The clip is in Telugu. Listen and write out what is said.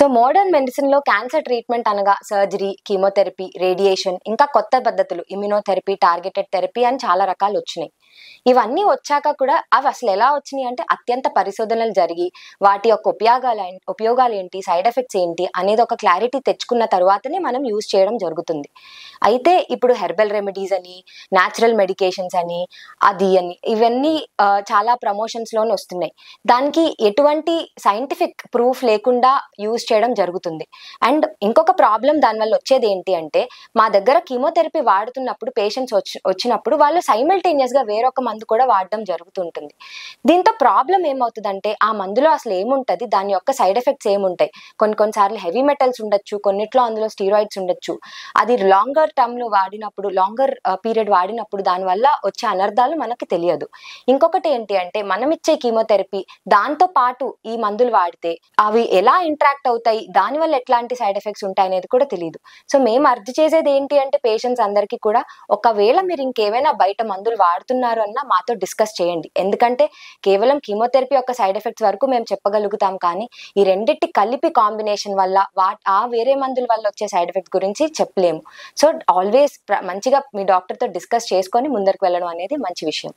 సో మోడర్న్ మెడిసిన్ లో క్యాన్సర్ ట్రీట్మెంట్ అనగా సర్జరీ, కీమోథెరపీ, రేడియేషన్, ఇంకా కొత్త పద్ధతులు ఇమ్యునోథెరపీ, టార్గెటెడ్ థెరపీ అని చాలా రకాలు వచ్చినాయి. ఇవన్నీ వచ్చాక కూడా అవి అసలు ఎలా వచ్చినాయి అంటే అత్యంత పరిశోధనలు జరిగి వాటి యొక్క ఉపయోగాలు ఏంటి, సైడ్ ఎఫెక్ట్స్ ఏంటి అనేది ఒక క్లారిటీ తెచ్చుకున్న తర్వాతనే మనం యూజ్ చేయడం జరుగుతుంది. అయితే ఇప్పుడు హెర్బల్ రెమెడీస్ అని, న్యాచురల్ మెడికేషన్స్ అని, అది అని ఇవన్నీ చాలా ప్రమోషన్స్ లోనే వస్తున్నాయి. దానికి ఎటువంటి సైంటిఫిక్ ప్రూఫ్ లేకుండా యూజ్ చేయడం జరుగుతుంది. అండ్ ఇంకొక ప్రాబ్లం దానివల్ల వచ్చేది ఏంటి అంటే, మా దగ్గర కీమోథెరపీ వాడుతున్నప్పుడు పేషెంట్స్ వచ్చినప్పుడు వాళ్ళు సైమల్టేనియస్ గా వేరొక మందు కూడా వాడడం జరుగుతుంటుంది. దీంతో ప్రాబ్లం ఏమవుతుందంటే ఆ మందులో అసలు ఏముంటది, దాని యొక్క సైడ్ ఎఫెక్ట్స్ ఏముంటాయి, కొన్నిసార్లు హెవీ మెటల్స్ ఉండొచ్చు, కొన్నిట్లో అందులో స్టీరాయిడ్స్ ఉండొచ్చు. అది లాంగర్ టర్మ్ లో వాడినప్పుడు, లాంగర్ పీరియడ్ వాడినప్పుడు దానివల్ల వచ్చే అనర్థాలు మనకి తెలియదు. ఇంకొకటి ఏంటి అంటే మనం ఇచ్చే కీమోథెరపీ దాంతో పాటు ఈ మందులు వాడితే అవి ఎలా ఇంటరాక్ట్ అవుతాయి, దానివల్ల ఎట్లాంటి సైడ్ ఎఫెక్ట్స్ ఉంటాయి అనేది కూడా తెలియదు. సో మేము అర్థం చేసేది ఏంటి అంటే పేషెంట్స్ అందరికీ కూడా, ఒకవేళ మీరు ఇంకేమైనా బయట మందులు వాడుతున్నారు అన్నా మాతో డిస్కస్ చేయండి. ఎందుకంటే కేవలం కీమోథెరపీ యొక్క సైడ్ ఎఫెక్ట్స్ వరకు మేము చెప్పగలుగుతాం, కానీ ఈ రెండిటి కలిపి కాంబినేషన్ వల్ల వేరే మందుల వల్ల వచ్చే సైడ్ ఎఫెక్ట్స్ గురించి చెప్పలేము. సో ఆల్వేస్ మంచిగా మీ డాక్టర్తో డిస్కస్ చేసుకొని ముందరికి వెళ్ళడం అనేది మంచి విషయం.